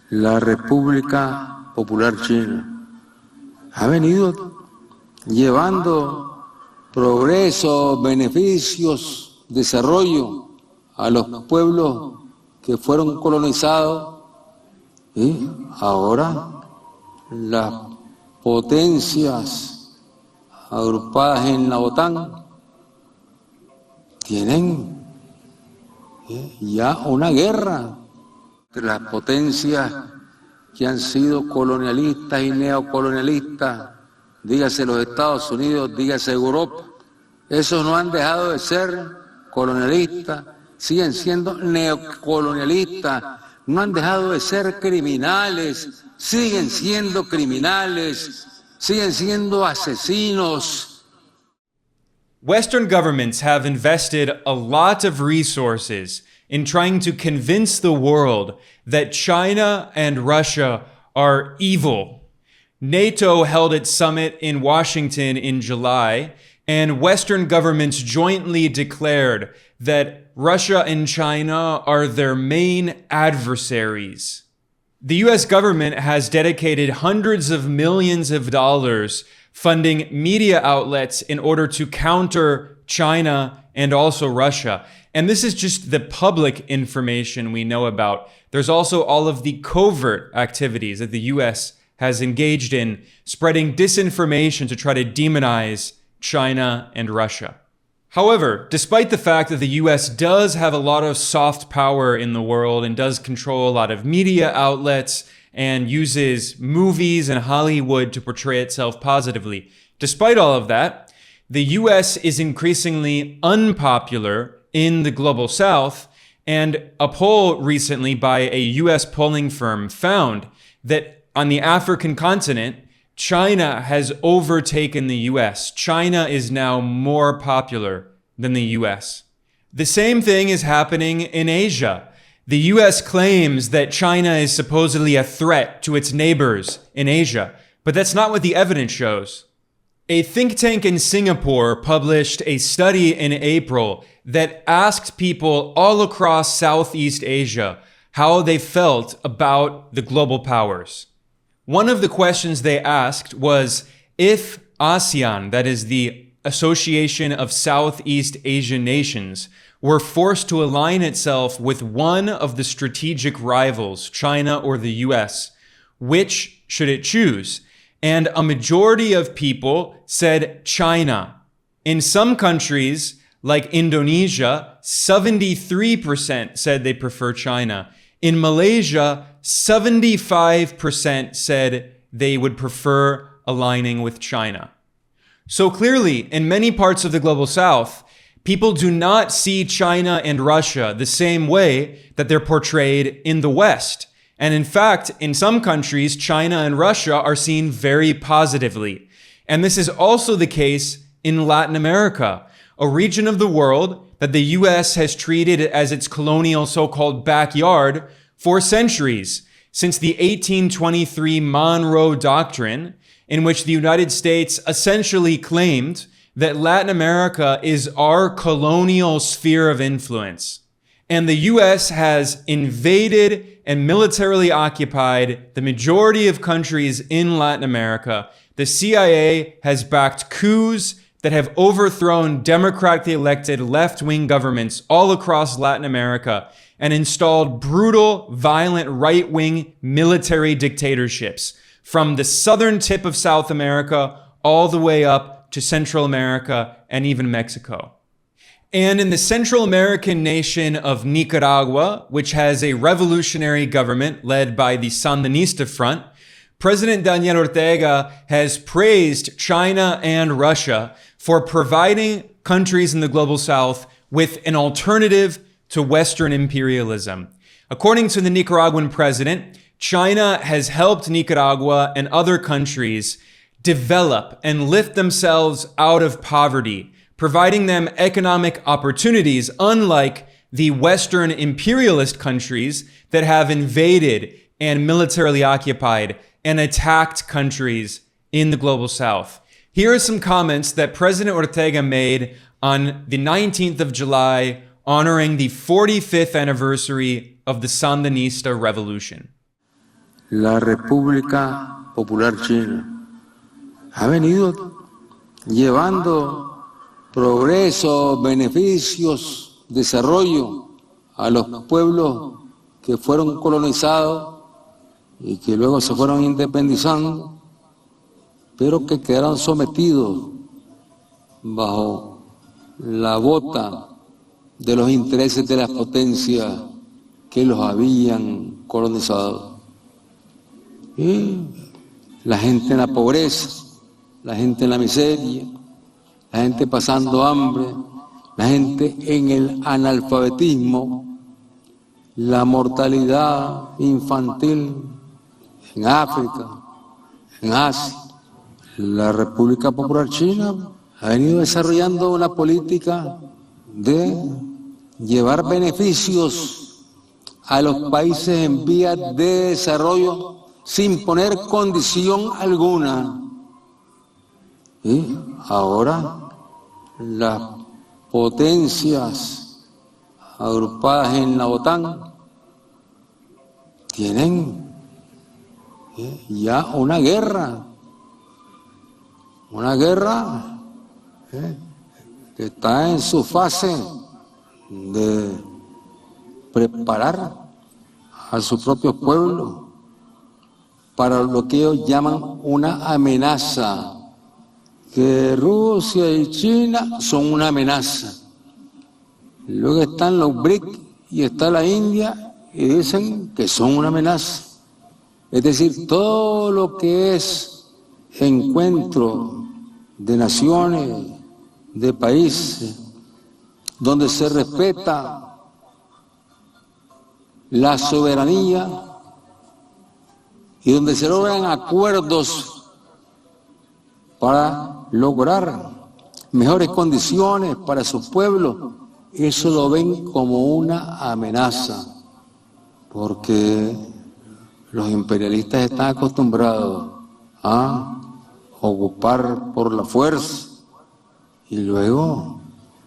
la República Popular China ha venido llevando progreso, beneficios, desarrollo a los pueblos que fueron colonizados, y ahora las potencias agrupadas en la OTAN tienen ya una guerra entre las potencias que han sido colonialistas y neocolonialistas, dígase los Estados Unidos, dígase Europa. Esos no han dejado de ser colonialistas, siguen siendo neocolonialistas, no han dejado de ser criminales, siguen siendo asesinos. Western governments have invested a lot of resources in trying to convince the world that China and Russia are evil. NATO held its summit in Washington in July, and Western governments jointly declared that Russia and China are their main adversaries. The US government has dedicated hundreds of millions of dollars funding media outlets in order to counter China and also Russia. And this is just the public information we know about. There's also all of the covert activities that the US has engaged in, spreading disinformation to try to demonize China and Russia. However, despite the fact that the US does have a lot of soft power in the world and does control a lot of media outlets and uses movies and Hollywood to portray itself positively, despite all of that, the US is increasingly unpopular in the global south, and a poll recently by a US polling firm found that on the African continent, China has overtaken the US. China is now more popular than the US. The same thing is happening in Asia. The US claims that China is supposedly a threat to its neighbors in Asia, but that's not what the evidence shows. A think tank in Singapore published a study in April that asked people all across Southeast Asia how they felt about the global powers. One of the questions they asked was if ASEAN, that is the Association of Southeast Asian Nations, were forced to align itself with one of the strategic rivals, China or the US, which should it choose? And a majority of people said China. In some countries, like Indonesia, 73% said they prefer China. In Malaysia, 75% said they would prefer aligning with China. So clearly, in many parts of the global south, people do not see China and Russia the same way that they're portrayed in the West. And in fact, in some countries, China and Russia are seen very positively. And this is also the case in Latin America, a region of the world that the US has treated as its colonial so-called backyard for centuries, since the 1823 Monroe Doctrine, in which the United States essentially claimed that Latin America is our colonial sphere of influence. And the US has invaded and militarily occupied the majority of countries in Latin America. The CIA has backed coups that have overthrown democratically elected left-wing governments all across Latin America and installed brutal, violent, right-wing military dictatorships from the southern tip of South America all the way up to Central America and even Mexico. And in the Central American nation of Nicaragua, which has a revolutionary government led by the Sandinista Front, President Daniel Ortega has praised China and Russia for providing countries in the global south with an alternative to Western imperialism. According to the Nicaraguan president, China has helped Nicaragua and other countries develop and lift themselves out of poverty, providing them economic opportunities, unlike the Western imperialist countries that have invaded and militarily occupied and attacked countries in the global south. Here are some comments that President Ortega made on the 19th of July, honoring the 45th anniversary of the Sandinista Revolution. la República Popular China ha venido llevando progreso, beneficios, desarrollo a los pueblos que fueron colonizados y que luego se fueron independizando, pero que quedaron sometidos bajo la bota de los intereses de las potencias que los habían colonizado. Y la gente en la pobreza, la gente en la miseria, la gente pasando hambre, la gente en el analfabetismo, la mortalidad infantil en África, en Asia. La República Popular China ha venido desarrollando una política de llevar beneficios a los países en vías de desarrollo sin poner condición alguna. Y ahora las potencias agrupadas en la OTAN tienen ya una guerra que está en su fase de preparar a su propio pueblo para lo que ellos llaman una amenaza, que Rusia y China son una amenaza. Luego están los BRICS y está la India y dicen que son una amenaza. Es decir, todo lo que es encuentro de naciones, de países, donde se respeta la soberanía y donde se logran acuerdos para lograr mejores condiciones para sus pueblos, eso lo ven como una amenaza, porque los imperialistas están acostumbrados a ocupar por la fuerza y luego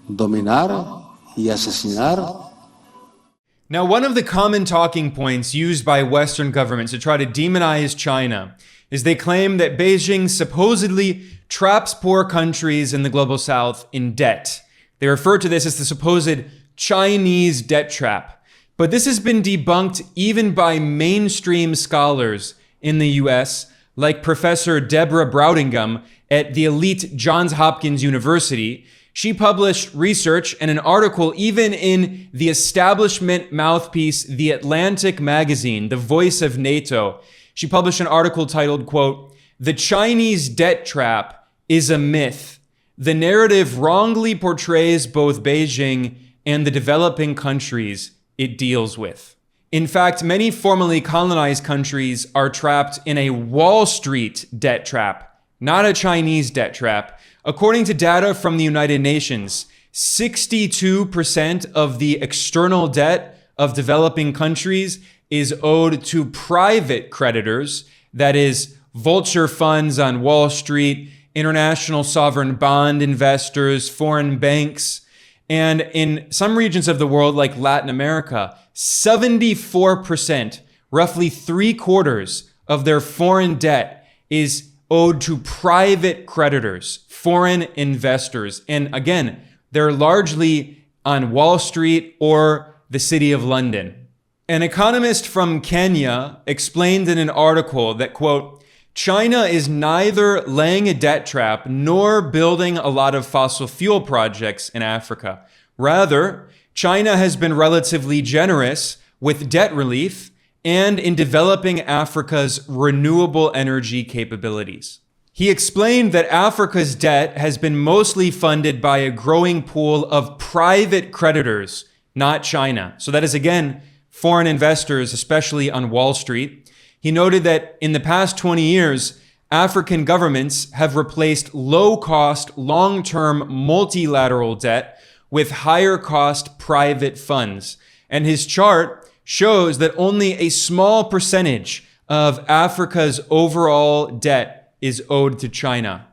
dominar y asesinar. Now, one of the common talking points used by Western governments to try to demonize China is they claim that Beijing supposedly traps poor countries in the global south in debt. They refer to this as the supposed Chinese debt trap. But this has been debunked even by mainstream scholars in the US, like Professor Deborah Browdingham at the elite Johns Hopkins University. She published research and an article even in the establishment mouthpiece, The Atlantic magazine, the voice of NATO. She published an article titled, quote, "The Chinese debt trap is a myth. The narrative wrongly portrays both Beijing and the developing countries it deals with." In fact, many formerly colonized countries are trapped in a Wall Street debt trap, not a Chinese debt trap. According to data from the United Nations, 62% of the external debt of developing countries is owed to private creditors, that is, vulture funds on Wall Street, international sovereign bond investors, foreign banks. And in some regions of the world, like Latin America, 74%, roughly 3/4 of their foreign debt is owed to private creditors, foreign investors. And again, they're largely on Wall Street or the City of London. An economist from Kenya explained in an article that, quote, "China is neither laying a debt trap nor building a lot of fossil fuel projects in Africa. Rather, China has been relatively generous with debt relief and in developing Africa's renewable energy capabilities." He explained that Africa's debt has been mostly funded by a growing pool of private creditors, not China. So that is, again, foreign investors, especially on Wall Street. He noted that in the past 20 years, African governments have replaced low-cost, long-term multilateral debt with higher-cost private funds. And his chart shows that only a small percentage of Africa's overall debt is owed to China.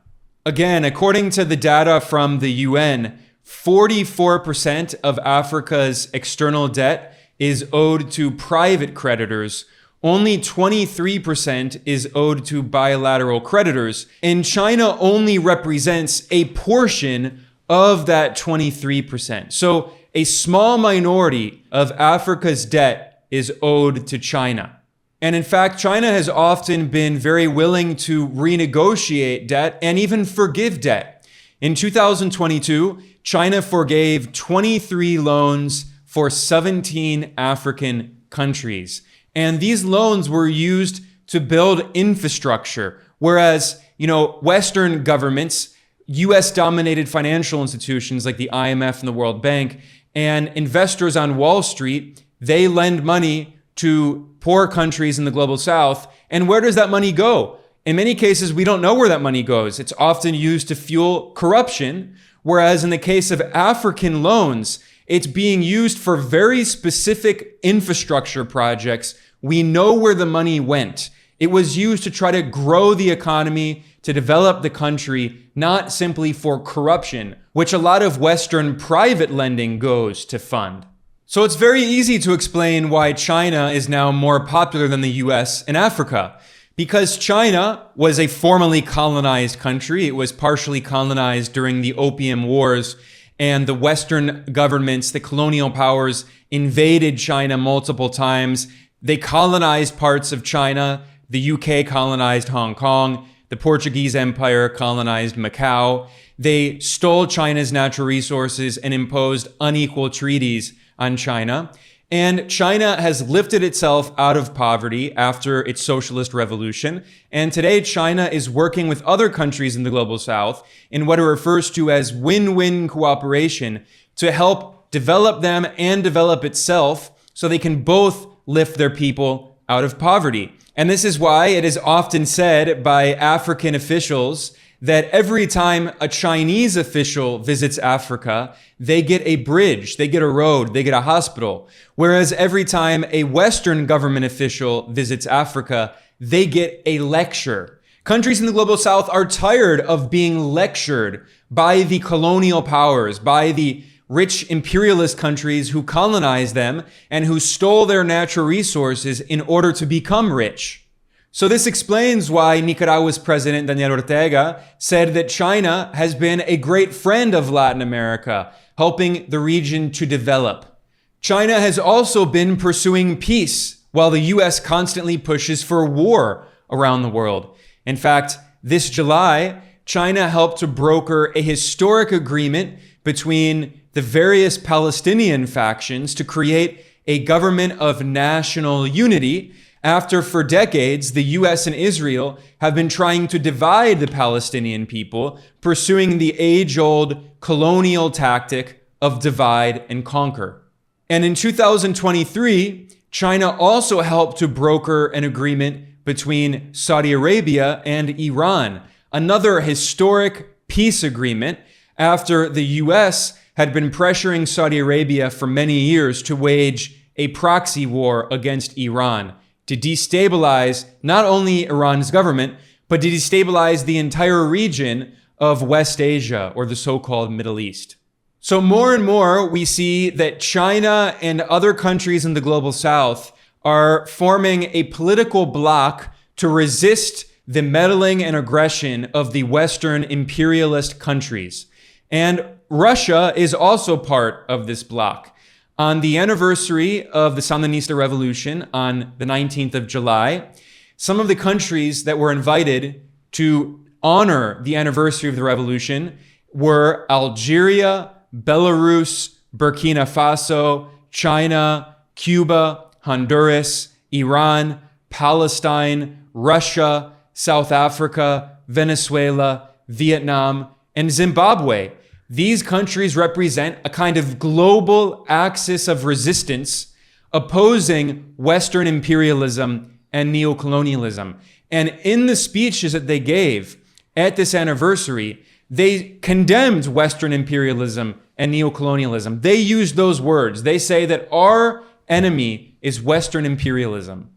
Again, according to the data from the UN, 44% of Africa's external debt is owed to private creditors, only 23% is owed to bilateral creditors, and China only represents a portion of that 23%. So a small minority of Africa's debt is owed to China. And in fact, China has often been very willing to renegotiate debt and even forgive debt. In 2022, China forgave 23 loans for 17 African countries. And these loans were used to build infrastructure. Whereas, Western governments, US-dominated financial institutions like the IMF and the World Bank, and investors on Wall Street, they lend money to poor countries in the global South. And where does that money go? In many cases, we don't know where that money goes. It's often used to fuel corruption. Whereas in the case of African loans, it's being used for very specific infrastructure projects. We know where the money went. It was used to try to grow the economy, to develop the country, not simply for corruption, which a lot of Western private lending goes to fund. So it's very easy to explain why China is now more popular than the US in Africa. Because China was a formerly colonized country. It was partially colonized during the Opium Wars, and the Western governments, the colonial powers, invaded China multiple times. They colonized parts of China. The UK colonized Hong Kong. The Portuguese Empire colonized Macau. They stole China's natural resources and imposed unequal treaties on China. And China has lifted itself out of poverty after its socialist revolution. And today, China is working with other countries in the global South in what it refers to as win-win cooperation to help develop them and develop itself so they can both lift their people out of poverty. And this is why it is often said by African officials that every time a Chinese official visits Africa, they get a bridge, they get a road, they get a hospital. Whereas every time a Western government official visits Africa, they get a lecture. Countries in the global South are tired of being lectured by the colonial powers, by the rich imperialist countries who colonized them and who stole their natural resources in order to become rich. So this explains why Nicaragua's president, Daniel Ortega, said that China has been a great friend of Latin America, helping the region to develop. China has also been pursuing peace, while the US constantly pushes for war around the world. In fact, this July, China helped to broker a historic agreement between the various Palestinian factions to create a government of national unity, after for decades, the US and Israel have been trying to divide the Palestinian people, pursuing the age-old colonial tactic of divide and conquer. And in 2023, China also helped to broker an agreement between Saudi Arabia and Iran, another historic peace agreement after the US had been pressuring Saudi Arabia for many years to wage a proxy war against Iran, to destabilize not only Iran's government, but to destabilize the entire region of West Asia, or the so-called Middle East. So more and more, we see that China and other countries in the global South are forming a political bloc to resist the meddling and aggression of the Western imperialist countries. And Russia is also part of this bloc. On the anniversary of the Sandinista Revolution on the 19th of July, some of the countries that were invited to honor the anniversary of the revolution were Algeria, Belarus, Burkina Faso, China, Cuba, Honduras, Iran, Palestine, Russia, South Africa, Venezuela, Vietnam, and Zimbabwe. These countries represent a kind of global axis of resistance opposing Western imperialism and neocolonialism. And in the speeches that they gave at this anniversary, they condemned Western imperialism and neocolonialism. They used those words. They say that our enemy is Western imperialism.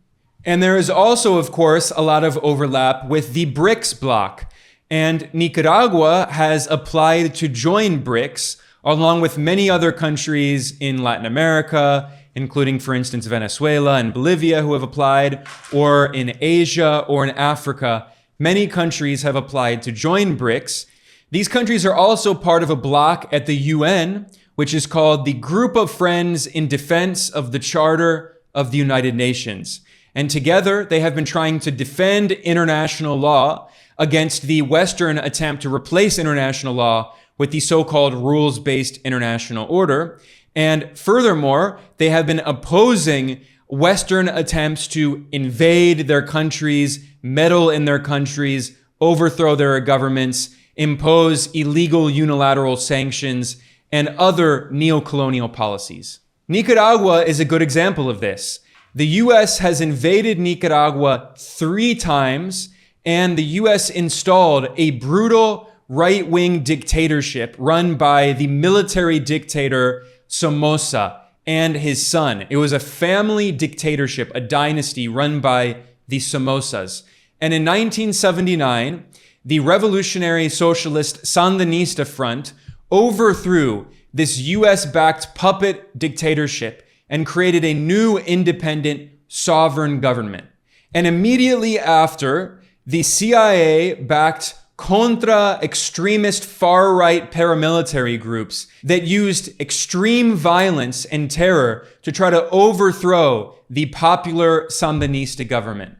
And there is also, of course, a lot of overlap with the BRICS bloc. And Nicaragua has applied to join BRICS, along with many other countries in Latin America, including, for instance, Venezuela and Bolivia who have applied, or in Asia or in Africa. Many countries have applied to join BRICS. These countries are also part of a bloc at the UN, which is called the Group of Friends in Defense of the Charter of the United Nations. And together, they have been trying to defend international law against the Western attempt to replace international law with the so-called rules-based international order. And furthermore, they have been opposing Western attempts to invade their countries, meddle in their countries, overthrow their governments, impose illegal unilateral sanctions, and other neocolonial policies. Nicaragua is a good example of this. The US has invaded Nicaragua 3 times, and the US installed a brutal right-wing dictatorship run by the military dictator Somoza and his son. It was a family dictatorship, a dynasty run by the Somozas. And in 1979, the revolutionary socialist Sandinista Front overthrew this US-backed puppet dictatorship and created a new independent sovereign government. And immediately after, the CIA-backed Contra extremist far-right paramilitary groups that used extreme violence and terror to try to overthrow the popular Sandinista government.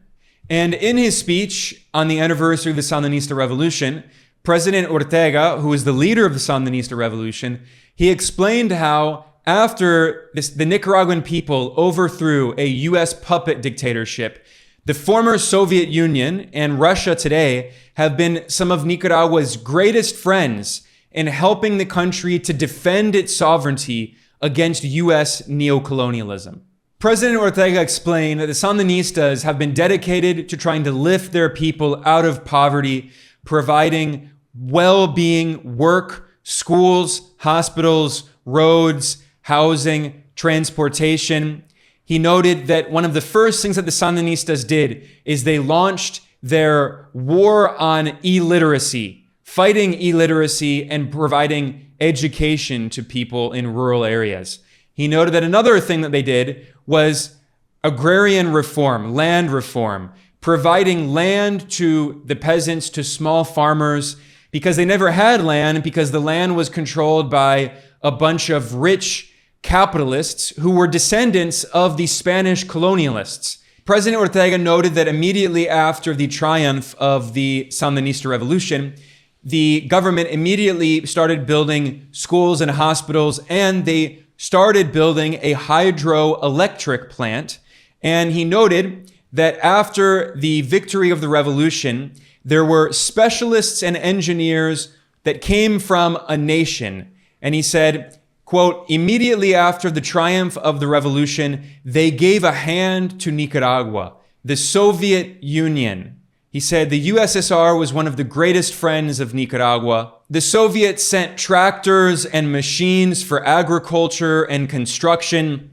And in his speech on the anniversary of the Sandinista Revolution, President Ortega, who is the leader of the Sandinista Revolution, he explained how after the Nicaraguan people overthrew a US puppet dictatorship, the former Soviet Union and Russia today have been some of Nicaragua's greatest friends in helping the country to defend its sovereignty against US neocolonialism. President Ortega explained that the Sandinistas have been dedicated to trying to lift their people out of poverty, providing well-being, work, schools, hospitals, roads, housing, transportation. He noted that one of the first things that the Sandinistas did is they launched their war on illiteracy, fighting illiteracy and providing education to people in rural areas. He noted that another thing that they did was agrarian reform, land reform, providing land to the peasants, to small farmers, because they never had land, because the land was controlled by a bunch of rich capitalists who were descendants of the Spanish colonialists. President Ortega noted that immediately after the triumph of the Sandinista Revolution, the government immediately started building schools and hospitals, and they started building a hydroelectric plant. And he noted that after the victory of the revolution, there were specialists and engineers that came from a nation. And he said, quote, immediately after the triumph of the revolution, they gave a hand to Nicaragua, the Soviet Union. He said the USSR was one of the greatest friends of Nicaragua. The Soviets sent tractors and machines for agriculture and construction.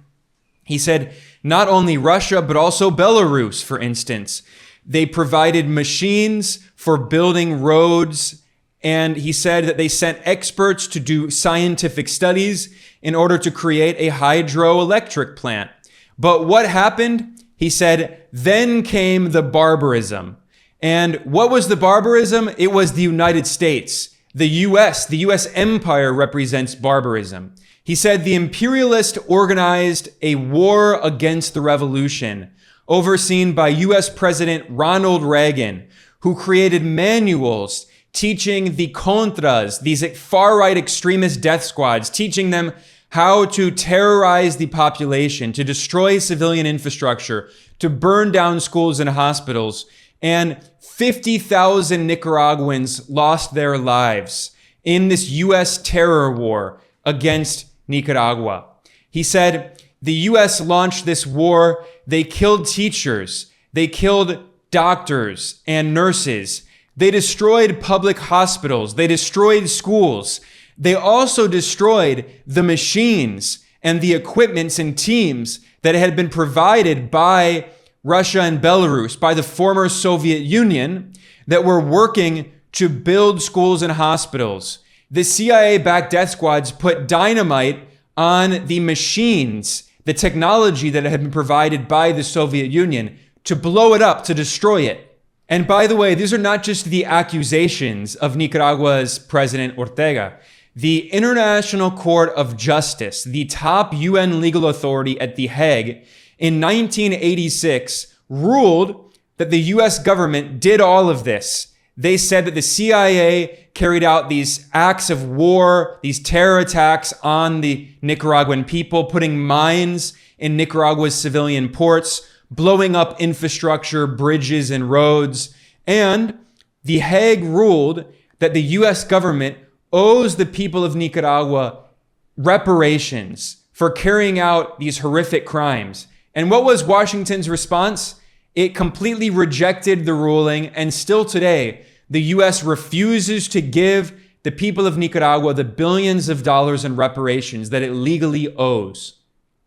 He said not only Russia, but also Belarus, for instance. They provided machines for building roads. And he said that they sent experts to do scientific studies in order to create a hydroelectric plant. But what happened? He said, then came the barbarism. And what was the barbarism? It was the United States. The US empire represents barbarism. He said the imperialists organized a war against the revolution, overseen by US President Ronald Reagan, who created manuals teaching the Contras, these far-right extremist death squads, teaching them how to terrorize the population, to destroy civilian infrastructure, to burn down schools and hospitals. And 50,000 Nicaraguans lost their lives in this US terror war against Nicaragua. He said the US launched this war. They killed teachers. They killed doctors and nurses. They destroyed public hospitals. They destroyed schools. They also destroyed the machines and the equipments and teams that had been provided by Russia and Belarus, by the former Soviet Union, that were working to build schools and hospitals. The CIA-backed death squads put dynamite on the machines the technology that had been provided by the Soviet Union to blow it up, to destroy it. And by the way, these are not just the accusations of Nicaragua's President Ortega. The International Court of Justice, the top UN legal authority at The Hague, in 1986 ruled that the US government did all of this. They said that the CIA carried out these acts of war, these terror attacks on the Nicaraguan people, putting mines in Nicaragua's civilian ports, blowing up infrastructure, bridges, and roads. And The Hague ruled that the US government owes the people of Nicaragua reparations for carrying out these horrific crimes. And what was Washington's response? It completely rejected the ruling, and still today, the US refuses to give the people of Nicaragua the billions of dollars in reparations that it legally owes.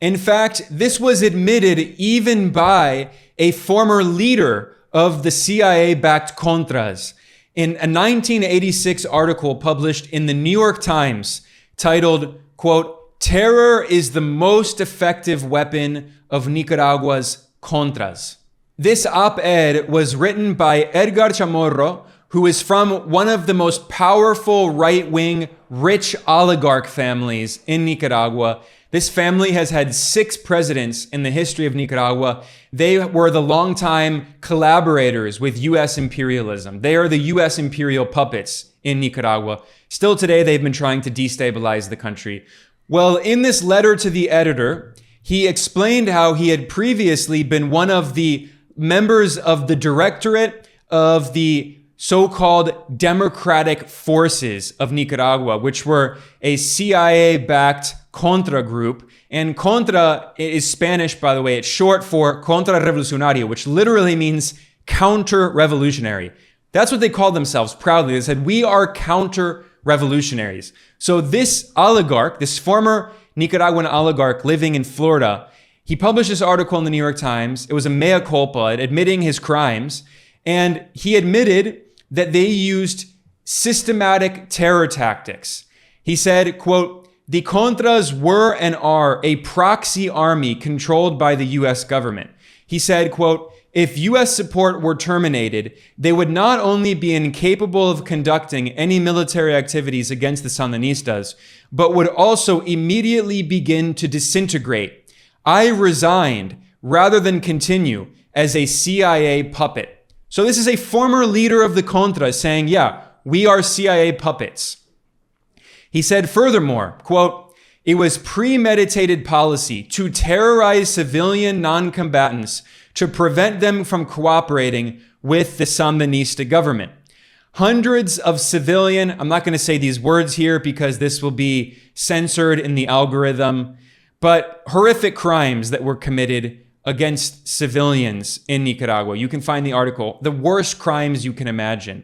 In fact, this was admitted even by a former leader of the CIA-backed Contras in a 1986 article published in the New York Times titled, quote, "Terror is the most effective weapon of Nicaragua's Contras." This op-ed was written by Edgar Chamorro, who is from one of the most powerful right-wing rich oligarch families in Nicaragua. This family has had 6 presidents in the history of Nicaragua. They were the longtime collaborators with US imperialism. They are the US imperial puppets in Nicaragua. Still today, they've been trying to destabilize the country. Well, in this letter to the editor, he explained how he had previously been one of the members of the directorate of the so-called Democratic Forces of Nicaragua, which were a CIA-backed Contra group. And Contra is Spanish, by the way. It's short for Contra-Revolucionario, which literally means counter-revolutionary. That's what they called themselves proudly. They said, we are counter-revolutionaries. So this oligarch, this former Nicaraguan oligarch living in Florida, he published this article in the New York Times. It was a mea culpa, admitting his crimes. And he admitted that they used systematic terror tactics. He said, quote, "The Contras were and are a proxy army controlled by the US government." He said, quote, "If US support were terminated, they would not only be incapable of conducting any military activities against the Sandinistas, but would also immediately begin to disintegrate. I resigned rather than continue as a CIA puppet." So this is a former leader of the Contras saying, yeah, we are CIA puppets. He said furthermore, quote, "It was premeditated policy to terrorize civilian non-combatants to prevent them from cooperating with the Sandinista government. Hundreds of civilian," I'm not going to say these words here because this will be censored in the algorithm, but horrific crimes that were committed against civilians in Nicaragua. You can find the article, the worst crimes you can imagine.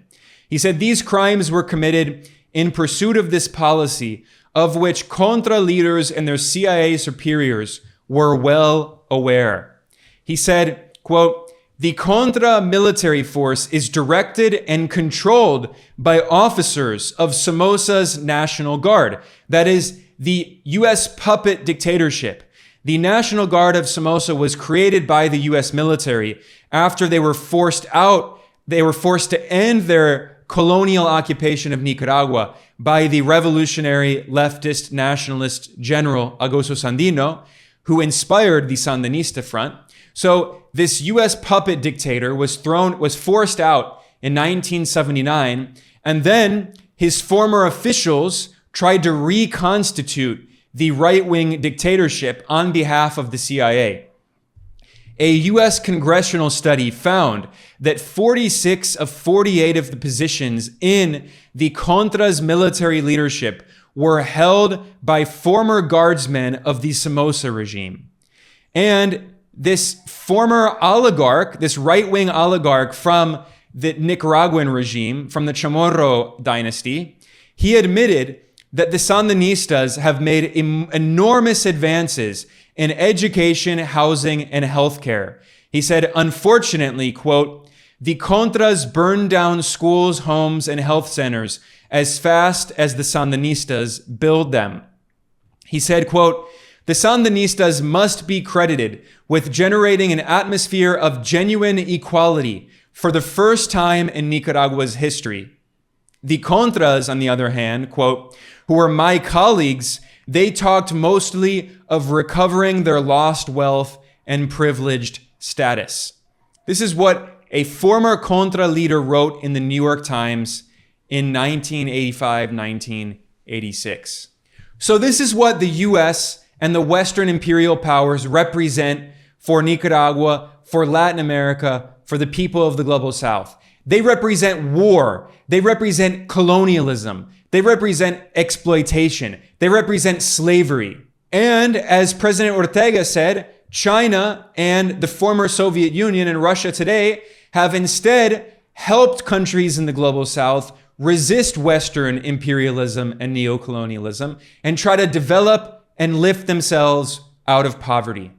He said these crimes were committed in pursuit of this policy, of which Contra leaders and their CIA superiors were well aware. He said, quote, "The Contra military force is directed and controlled by officers of Somoza's National Guard." That is the US puppet dictatorship. The National Guard of Somoza was created by the US military after they were forced out. They were forced to end their colonial occupation of Nicaragua by the revolutionary leftist nationalist general Augusto Sandino, who inspired the Sandinista Front. So this US puppet dictator was forced out in 1979, and then his former officials tried to reconstitute the right-wing dictatorship on behalf of the CIA. A US congressional study found that 46 of 48 of the positions in the Contras military leadership were held by former guardsmen of the Somoza regime. And this former oligarch, this right-wing oligarch from the Nicaraguan regime, from the Chamorro dynasty, he admitted that the Sandinistas have made enormous advances in education, housing, and healthcare. He said, unfortunately, quote, "The Contras burned down schools, homes, and health centers as fast as the Sandinistas build them." He said, quote, The Sandinistas must be credited with generating an atmosphere of genuine equality for the first time in Nicaragua's history. The Contras, on the other hand, quote, who were my colleagues, they talked mostly of recovering their lost wealth and privileged status. This is what a former Contra leader wrote in the New York Times in 1985-1986. So this is what the US and the Western imperial powers represent for Nicaragua, for Latin America, for the people of the global South. They represent war. They represent colonialism. They represent exploitation. They represent slavery. And as President Ortega said, China and the former Soviet Union and Russia today have instead helped countries in the global South resist Western imperialism and neocolonialism and try to develop and lift themselves out of poverty.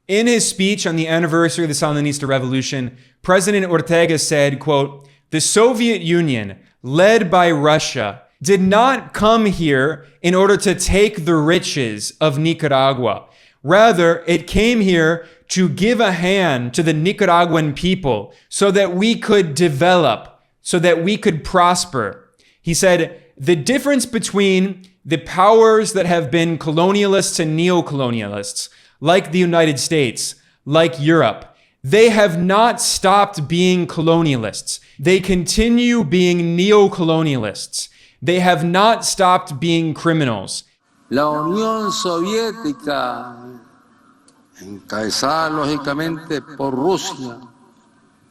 In his speech on the anniversary of the Sandinista Revolution, President Ortega said, quote, the Soviet Union, led by Russia, did not come here in order to take the riches of Nicaragua. Rather, it came here to give a hand to the Nicaraguan people so that we could develop, so that we could prosper. He said, the difference between the powers that have been colonialists and neocolonialists, like the United States, like Europe, they have not stopped being colonialists. They continue being neocolonialists. They have not stopped being criminals. La Unión Soviética, encabezada lógicamente por Rusia,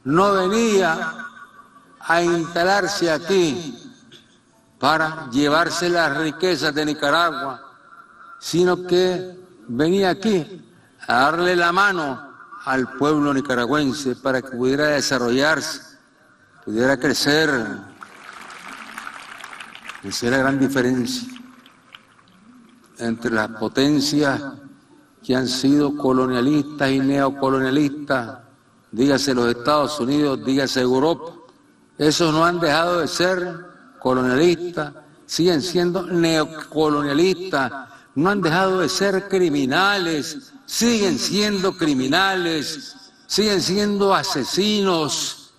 no venía a instalarse aquí para llevarse las riquezas de Nicaragua, sino que venía aquí a darle la mano al pueblo nicaragüense para que pudiera desarrollarse, pudiera crecer. Esa es la gran diferencia entre las potencias que han sido colonialistas y neocolonialistas, dígase los Estados Unidos, dígase Europa. Esos no han dejado de ser colonialistas, siguen siendo neocolonialistas, no han dejado de ser criminales, siguen siendo criminales, siguen siendo asesinos.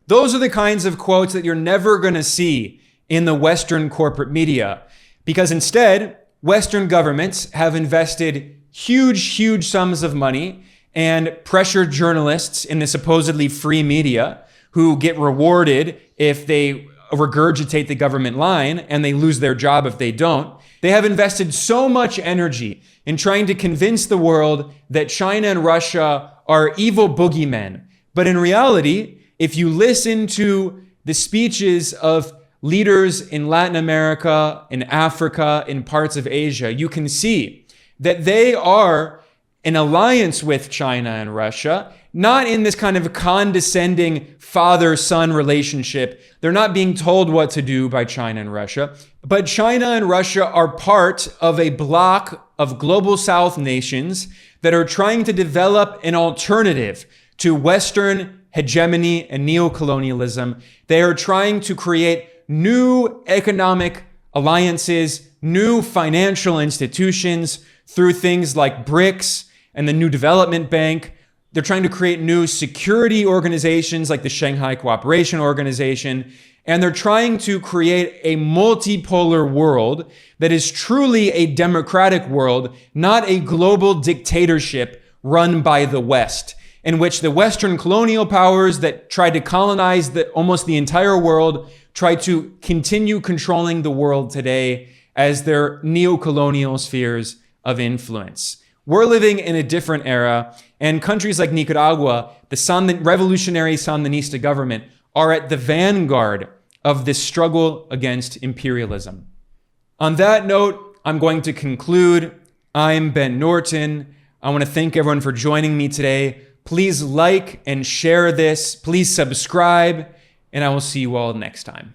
Those are the kinds of quotes that you're never going to see in the Western corporate media, because instead, Western governments have invested huge sums of money and pressured journalists in the supposedly free media who get rewarded if they regurgitate the government line and they lose their job if they don't. They have invested so much energy in trying to convince the world that China and Russia are evil boogeymen. But in reality, if you listen to the speeches of leaders in Latin America, in Africa, in parts of Asia, you can see that they are in alliance with China and Russia, not in this kind of condescending father-son relationship. They're not being told what to do by China and Russia, but China and Russia are part of a bloc of global South nations that are trying to develop an alternative to Western hegemony and neocolonialism. They are trying to create new economic alliances, new financial institutions through things like BRICS and the New Development Bank. They're trying to create new security organizations like the Shanghai Cooperation Organization. And they're trying to create a multipolar world that is truly a democratic world, not a global dictatorship run by the West, in which the Western colonial powers that tried to colonize almost the entire world try to continue controlling the world today as their neo-colonial spheres of influence. We're living in a different era, and countries like Nicaragua, the revolutionary Sandinista government, are at the vanguard of this struggle against imperialism. On that note, I'm going to conclude. I'm Ben Norton. I want to thank everyone for joining me today. Please like and share this. Please subscribe, and I will see you all next time.